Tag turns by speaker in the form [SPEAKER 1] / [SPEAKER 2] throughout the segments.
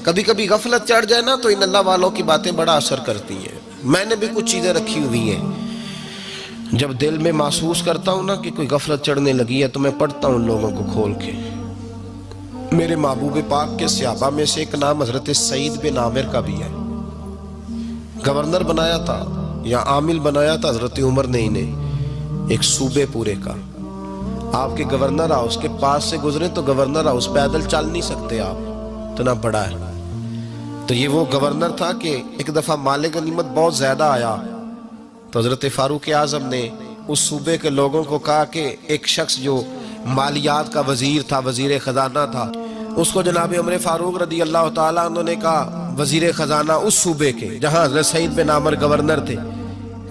[SPEAKER 1] کبھی کبھی غفلت چڑھ جائے نا تو ان اللہ والوں کی باتیں بڑا اثر کرتی ہیں. میں نے بھی کچھ چیزیں رکھی ہوئی ہیں، جب دل میں محسوس کرتا ہوں نا کہ کوئی غفلت چڑھنے لگی ہے تو میں پڑھتا ہوں لوگوں کو کھول کے. میرے محبوب پاک کے صحابہ میں سے ایک نام حضرت سعید بن عامر کا بھی ہے. گورنر بنایا تھا یا عامل بنایا تھا حضرت عمر نے انہیں ایک صوبے پورے کا. آپ کے گورنر ہاؤس کے پاس سے گزرے تو گورنر ہاؤس پیدل چل نہیں سکتے آپ، اتنا بڑا ہے. تو یہ وہ گورنر تھا کہ ایک دفعہ مال غنیمت بہت زیادہ آیا تو حضرت فاروق اعظم نے اس صوبے کے لوگوں کو کہا کہ ایک شخص جو مالیات کا وزیر تھا، وزیر خزانہ تھا، اس کو جناب عمر فاروق رضی اللہ تعالیٰ عنہ نے کہا، وزیر خزانہ اس صوبے کے جہاں حضرت سعید بن عامر گورنر تھے،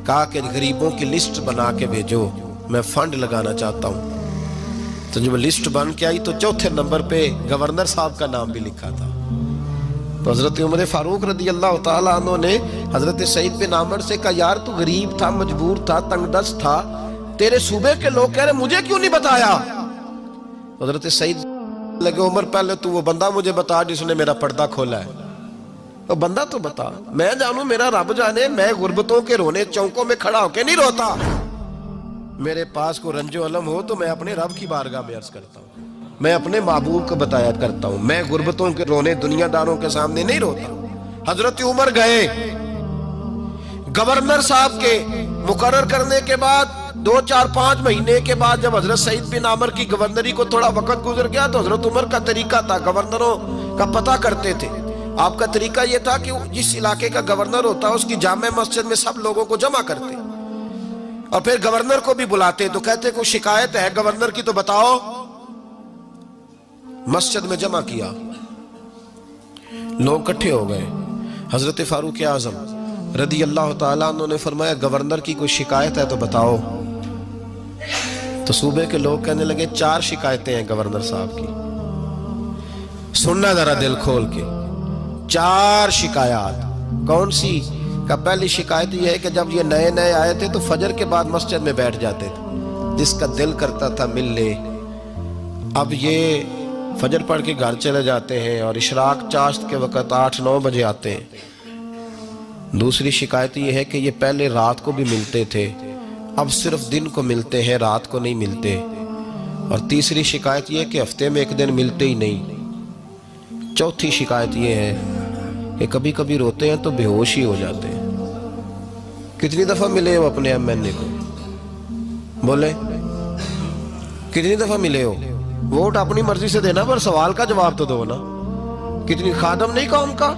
[SPEAKER 1] کہا کہ غریبوں کی لسٹ بنا کے بھیجو، میں فنڈ لگانا چاہتا ہوں. تو جب لسٹ بن کے آئی تو چوتھے نمبر پہ گورنر صاحب کا نام بھی لکھا تھا. تو حضرت عمر فاروق رضی اللہ تعالیٰ عنہ نے حضرت سعید بن عامر سے کہا، یار تو غریب تھا، مجبور تھا، تنگ دست تھا، تیرے صوبے کے لوگ کہہ رہے مجھے کیوں نہیں بتایا؟ حضرت سعید لگے، عمر پہلے تو وہ بندہ مجھے بتا جس نے میرا پردہ کھولا ہے. وہ بندہ تو بتا، میں جانوں، میرا رب جانے، میں غربتوں کے رونے چوکوں میں کھڑا ہو کے نہیں روتا. میرے پاس کو رنج و علم ہو تو میں اپنے رب کی بارگاہ میں عرض کرتا ہوں، میں اپنے محبوب کو بتایا کرتا ہوں، میں غربتوں کے رونے دنیا داروں کے سامنے نہیں روتا. حضرت عمر گئے، گورنر صاحب کے مقرر کرنے کے بعد 2 4 5 مہینے کے بعد جب حضرت سعید بن عامر کی گورنری کو تھوڑا وقت گزر گیا تو حضرت عمر کا طریقہ تھا، گورنروں کا پتہ کرتے تھے. آپ کا طریقہ یہ تھا کہ جس علاقے کا گورنر ہوتا اس کی جامع مسجد میں سب لوگوں کو جمع کرتے اور پھر گورنر کو بھی بلاتے. تو کہتے کوئی شکایت ہے گورنر کی تو بتاؤ. مسجد میں جمع کیا، لوگ اکٹھے ہو گئے. حضرت فاروق اعظم رضی اللہ تعالیٰ عنہ نے فرمایا، گورنر کی کوئی شکایت ہے تو بتاؤ. تو صوبے کے لوگ کہنے لگے 4 شکایتیں ہیں گورنر صاحب کی. سننا ذرا دل کھول کے، 4 شکایات. کون سی؟ کہ پہلی شکایت یہ ہے کہ جب یہ نئے نئے آئے تھے تو فجر کے بعد مسجد میں بیٹھ جاتے تھے، جس کا دل کرتا تھا مل لے. اب یہ فجر پڑھ کے گھر چلے جاتے ہیں اور اشراق چاشت کے وقت 8 9 بجے آتے ہیں. دوسری شکایت یہ ہے کہ یہ پہلے رات کو بھی ملتے تھے، اب صرف دن کو ملتے ہیں، رات کو نہیں ملتے. اور تیسری شکایت یہ ہے کہ ہفتے میں 1 دن ملتے ہی نہیں. چوتھی شکایت یہ ہے کہ کبھی کبھی روتے ہیں تو بے ہوش ہی ہو جاتے ہیں. کتنی دفعہ ملے ہو اپنے ایم این اے کو؟ بولے کتنی دفعہ ملے ہو؟ ووٹ اپنی مرضی سے دینا پر سوال کا جواب تو دو نا. کتنی خادم نہیں قوم کا؟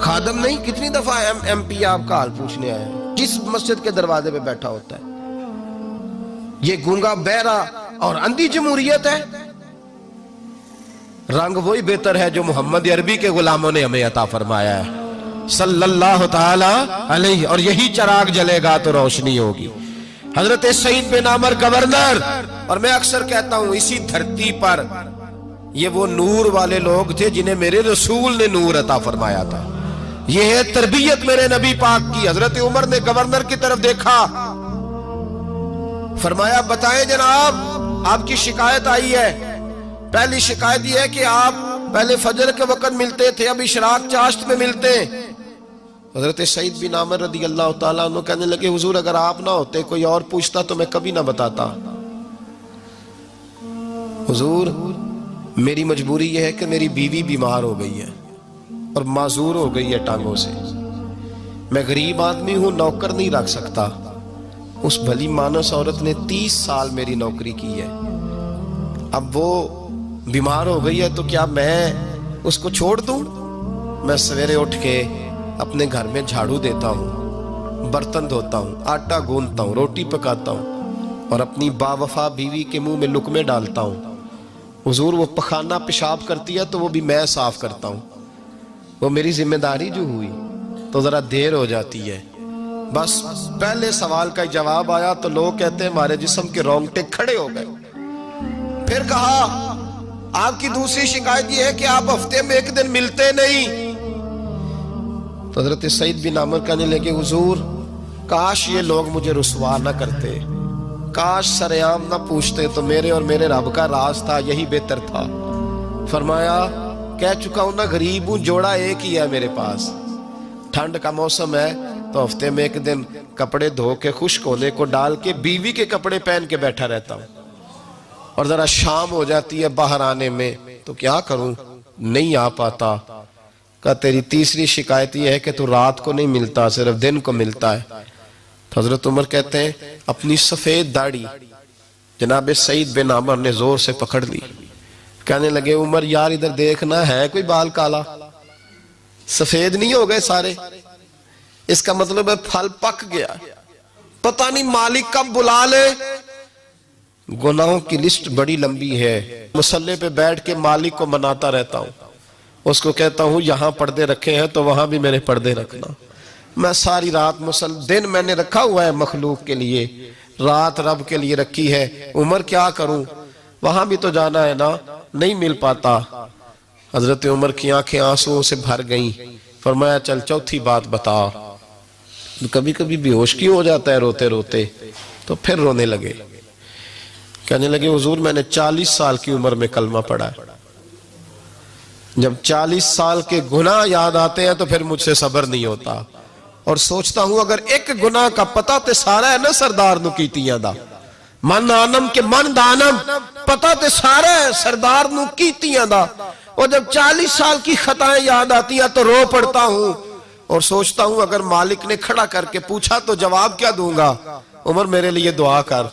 [SPEAKER 1] خادم نہیں، کتنی دفعہ ایم پی آپ کا حال پوچھنے آئے ہیں جس مسجد کے دروازے پہ بیٹھا ہوتا ہے؟ یہ گونگا بہرا اور اندھی جمہوریت ہے؟ رنگ وہی بہتر ہے جو محمد عربی کے غلاموں نے ہمیں عطا فرمایا ہے صلی اللہ تعالی علیہ، اور یہی چراغ جلے گا تو روشنی ہوگی. حضرت سعید بن عامر گورنر، اور میں اکثر کہتا ہوں اسی دھرتی پر یہ وہ نور والے لوگ تھے جنہیں میرے رسول نے نور عطا فرمایا تھا. یہ ہے تربیت میرے نبی پاک کی. حضرت عمر نے گورنر کی طرف دیکھا، فرمایا بتائیں جناب آپ کی شکایت آئی ہے. پہلی شکایت یہ ہے کہ آپ پہلے فجر کے وقت ملتے تھے، اب اشراق چاشت میں ملتے. حضرت سعید بن عامر رضی اللہ تعالیٰ عنہ کہنے لگے، حضور اگر آپ نہ ہوتے کوئی اور پوچھتا تو میں کبھی نہ بتاتا. حضور میری مجبوری یہ ہے کہ میری بیوی بیمار ہو گئی ہے اور معذور ہو گئی ہے ٹانگوں سے. میں غریب آدمی ہوں، نوکر نہیں رکھ سکتا. اس بھلی مانس عورت نے 30 سال میری نوکری کی ہے، اب وہ بیمار ہو گئی ہے تو کیا میں اس کو چھوڑ دوں؟ میں سویرے اٹھ کے اپنے گھر میں جھاڑو دیتا ہوں، برتن دھوتا ہوں، آٹا گوندتا ہوں، روٹی پکاتا ہوں اور اپنی باوفا بیوی کے منہ میں لقمے ڈالتا ہوں. حضور وہ پخانہ پیشاب کرتی ہے تو وہ بھی میں صاف کرتا ہوں. وہ میری ذمہ داری جو ہوئی تو ذرا دیر ہو جاتی ہے. بس پہلے سوال کا جواب آیا تو لوگ کہتے ہیں ہمارے جسم کے رونگٹے کھڑے ہو گئے. پھر کہا آپ کی دوسری شکایت یہ ہے کہ آپ ہفتے میں 1 دن ملتے نہیں. تو حضرت سعید بن عامر کہنے لگے، حضور کاش یہ لوگ مجھے رسوا نہ کرتے، کاش سرعام نہ پوچھتے تو میرے اور میرے رب کا راز تھا، یہی بہتر تھا. فرمایا کہہ چکا ہوں نا غریب ہوں, جوڑا ایک ہی ہے میرے پاس. ٹھنڈ کا موسم ہے تو ہفتے میں ایک دن کپڑے دھو کے خشک ہونے کو ڈال کے بیوی کے کپڑے پہن کے بیٹھا رہتا ہوں, اور ذرا شام ہو جاتی ہے باہر آنے میں تو کیا کروں, نہیں آ پاتا. کہا تیری تیسری شکایت یہ ہے کہ تو رات کو نہیں ملتا, صرف دن کو ملتا ہے. تو حضرت عمر کہتے ہیں اپنی سفید داڑھی جناب سعید بن عمر نے زور سے پکڑ لی. کہنے لگے عمر یار ادھر دیکھنا, ہے کوئی بال کالا, سفید نہیں ہو گئے سارے؟ اس کا مطلب ہے پھل پک گیا, پتہ نہیں مالک کب بلا لے. گناہوں کی لسٹ بڑی لمبی ہے. مصلی پہ بیٹھ کے مالک کو مناتا رہتا ہوں, اس کو کہتا ہوں یہاں پردے رکھے ہیں تو وہاں بھی میرے پردے رکھنا. میں ساری رات دن میں نے رکھا ہوا ہے مخلوق کے لیے, رات رب کے لیے رکھی ہے. عمر کیا کروں, وہاں بھی تو جانا ہے نا, نہیں مل پاتا. حضرت عمر کی آنکھیں آنسوؤں سے بھر گئیں. فرمایا چل چوتھی بات بتا. کبھی کبھی بے ہوش کیوں ہو جاتا ہے روتے روتے, تو پھر رونے لگے. کہنے لگے حضور میں نے 40 سال کی عمر میں کلمہ پڑھا ہے. جب 40 سال کے گناہ یاد آتے ہیں تو پھر مجھ سے صبر نہیں ہوتا, اور سوچتا ہوں اگر ایک گناہ کا پتہ تے سارا ہے نا سردار نو کیتیاں دا, من آنم کے من دانم, پتہ تے سارا ہے سردار نو کیتیاں دا, اور جب 40 سال کی خطائیں یاد آتی ہیں تو رو پڑتا ہوں, اور سوچتا ہوں اگر مالک نے کھڑا کر کے پوچھا تو جواب کیا دوں گا. عمر میرے لیے دعا کر,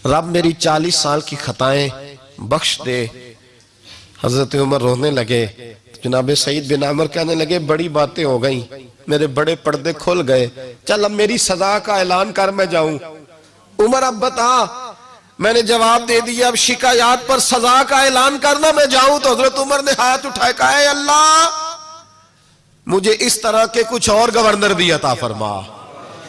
[SPEAKER 1] رب میری 40 سال کی خطائیں بخش دے. حضرت عمر رونے لگے. جناب سعید بن عمر کہنے لگے بڑی باتیں ہو گئیں, میرے بڑے پردے کھل گئے, چل اب میری سزا کا اعلان کر میں جاؤں. عمر اب بتا, میں نے جواب دے دیا, اب شکایات پر سزا کا اعلان کرنا میں جاؤں. تو حضرت عمر نے ہاتھ اٹھائے کہا اے اللہ مجھے اس طرح کے کچھ اور گورنر بھی عطا فرما.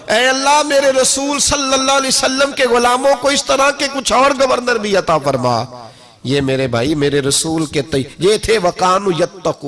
[SPEAKER 1] اے اللہ میرے رسول صلی اللہ علیہ وسلم کے غلاموں کو اس طرح کے کچھ اور گورنر بھی عطا فرما. یہ میرے بھائی میرے رسول کے یہ تھے وَقَانُوا يَتَّقُونَ.